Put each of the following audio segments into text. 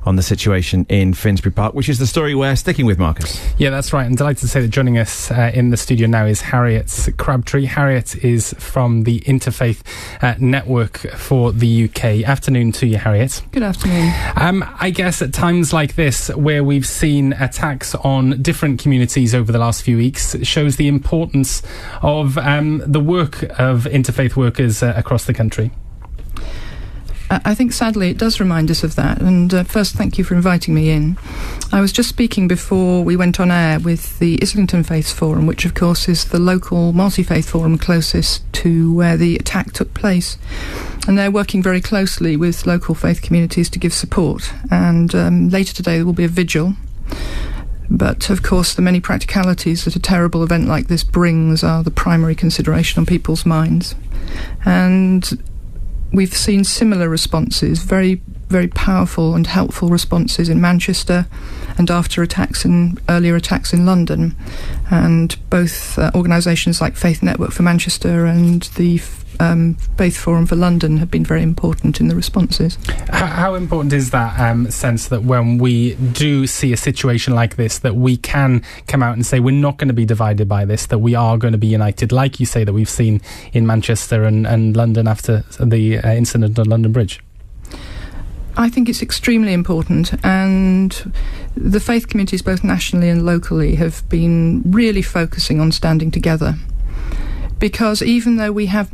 on the situation in Finsbury Park, which is the story we're sticking with, Marcus. Yeah, that's right. I'm delighted to say that joining us in the studio now is Harriet Crabtree. Harriet is from the Interfaith Network for the UK. Afternoon to you, Harriet. Good afternoon. I guess at times like this, where we've seen attacks on different communities over the last few weeks, shows the importance of the work of interfaith workers across the country. I think, sadly, it does remind us of that. And first, thank you for inviting me in. I was just speaking before we went on air with the Islington Faith Forum, which, of course, is the local multi-faith forum closest to where the attack took place. And they're working very closely with local faith communities to give support. And later today, there will be a vigil. But, of course, the many practicalities that a terrible event like this brings are the primary consideration on people's minds. And we've seen similar responses, very, very powerful and helpful responses in Manchester and after earlier attacks in London. And both organisations like Faith Network for Manchester and the Faith Forum for London have been very important in the responses. How important is that sense that when we do see a situation like this, that we can come out and say we're not going to be divided by this, that we are going to be united, like you say that we've seen in Manchester and London after the incident on London Bridge? I think it's extremely important, and the faith communities both nationally and locally have been really focusing on standing together. Because even though we have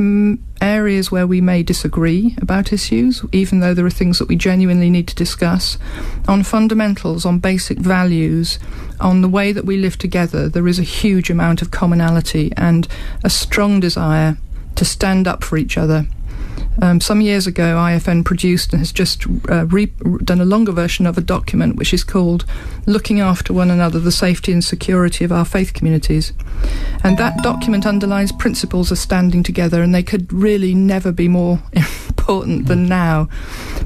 areas where we may disagree about issues, even though there are things that we genuinely need to discuss, on fundamentals, on basic values, on the way that we live together, there is a huge amount of commonality and a strong desire to stand up for each other. Some years ago, IFN produced and has just done a longer version of a document which is called Looking After One Another, the Safety and Security of Our Faith Communities. And that document underlines principles of standing together, and they could really never be more important than now.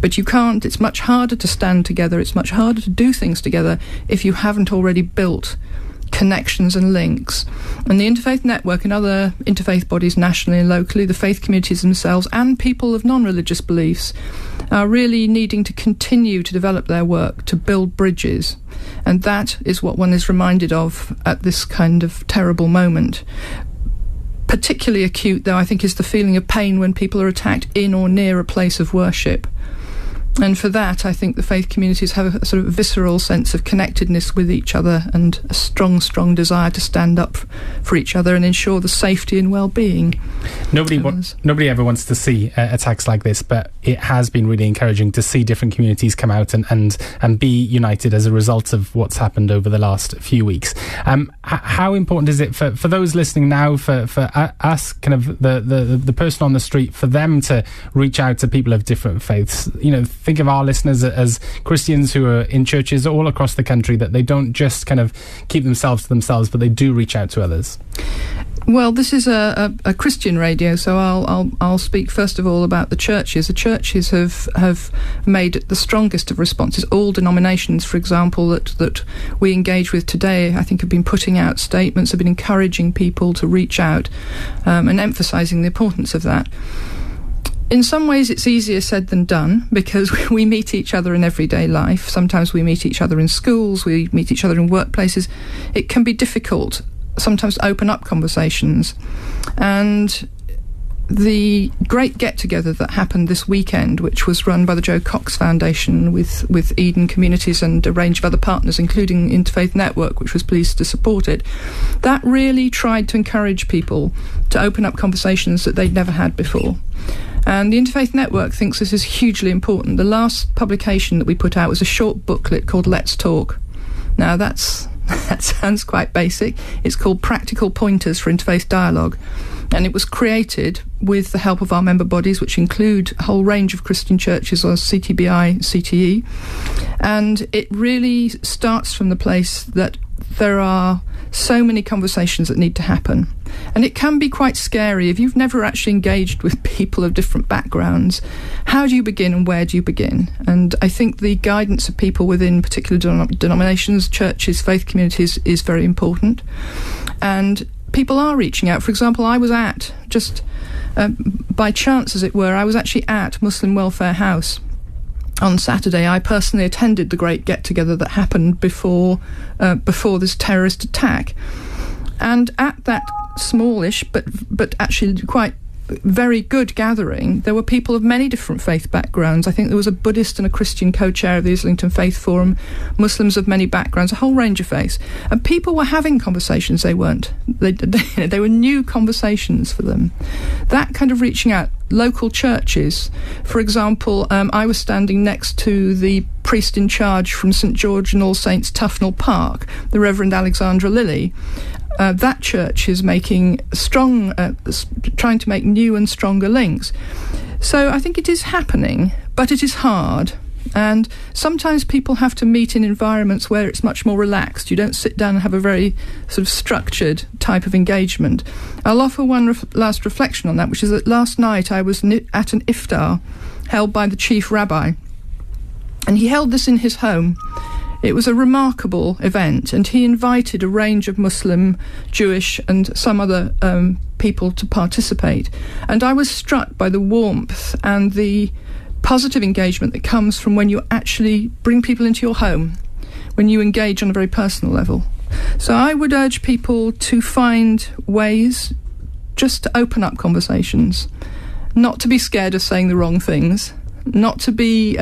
But you can't, it's much harder to stand together, it's much harder to do things together if you haven't already built connections and links. And the Interfaith Network and other interfaith bodies nationally and locally, the faith communities themselves and people of non-religious beliefs are really needing to continue to develop their work to build bridges. And that is what one is reminded of at this kind of terrible moment. Particularly acute, though, I think, is the feeling of pain when people are attacked in or near a place of worship. And for that, I think the faith communities have a sort of visceral sense of connectedness with each other and a strong, strong desire to stand up for each other and ensure the safety and well-being. Nobody ever wants to see attacks like this, but it has been really encouraging to see different communities come out and be united as a result of what's happened over the last few weeks. How important is it for those listening now, for us, kind of the person on the street, for them to reach out to people of different faiths? You know, think of our listeners as Christians who are in churches all across the country, that they don't just kind of keep themselves to themselves, but they do reach out to others. Well, this is a Christian radio, so I'll speak first of all about the churches. The churches have made the strongest of responses. All denominations, for example, that we engage with today, I think have been putting out statements, have been encouraging people to reach out and emphasising the importance of that. In some ways, it's easier said than done, because we meet each other in everyday life. Sometimes we meet each other in schools, we meet each other in workplaces. It can be difficult sometimes to open up conversations. And the great get-together that happened this weekend, which was run by the Joe Cox Foundation with Eden Communities and a range of other partners, including Interfaith Network, which was pleased to support it, that really tried to encourage people to open up conversations that they'd never had before. And the Interfaith Network thinks this is hugely important. The last publication that we put out was a short booklet called Let's Talk. Now, that sounds quite basic. It's called Practical Pointers for Interfaith Dialogue. And it was created with the help of our member bodies, which include a whole range of Christian churches, or CTBI, CTE. And it really starts from the place that there are so many conversations that need to happen. And it can be quite scary if you've never actually engaged with people of different backgrounds. How do you begin and where do you begin? And I think the guidance of people within particular denominations, churches, faith communities is very important. And people are reaching out. For example, I was at, just by chance as it were, I was actually at Muslim Welfare House on Saturday, I personally attended the great get-together that happened before this terrorist attack. And at that smallish but actually quite very good gathering, there were people of many different faith backgrounds. I think there was a Buddhist and a Christian co-chair of the Islington Faith Forum, Muslims of many backgrounds, a whole range of faiths. And people were having conversations they weren't. They were new conversations for them. That kind of reaching out. Local churches, for example, I was standing next to the priest in charge from St George and All Saints Tufnell Park, the Reverend Alexandra Lilly. That church is making trying to make new and stronger links. So I think it is happening, but it is hard. And sometimes people have to meet in environments where it's much more relaxed. You don't sit down and have a very sort of structured type of engagement. I'll offer one last reflection on that, which is that last night I was at an iftar held by the chief rabbi, and he held this in his home. It was a remarkable event, and he invited a range of Muslim, Jewish and some other people to participate. And I was struck by the warmth and the positive engagement that comes from when you actually bring people into your home, when you engage on a very personal level. So I would urge people to find ways just to open up conversations, not to be scared of saying the wrong things, not to be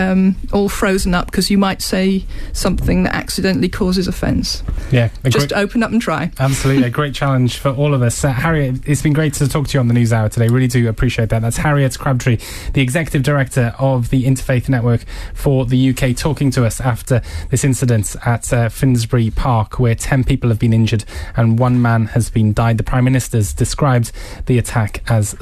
all frozen up because you might say something that accidentally causes offence. Yeah, just open up and try. Absolutely, a great challenge for all of us. Harriet, it's been great to talk to you on the News Hour today. Really do appreciate that. That's Harriet Crabtree, the Executive Director of the Interfaith Network for the UK, talking to us after this incident at Finsbury Park, where 10 people have been injured and 1 man has been died. The Prime Minister's described the attack as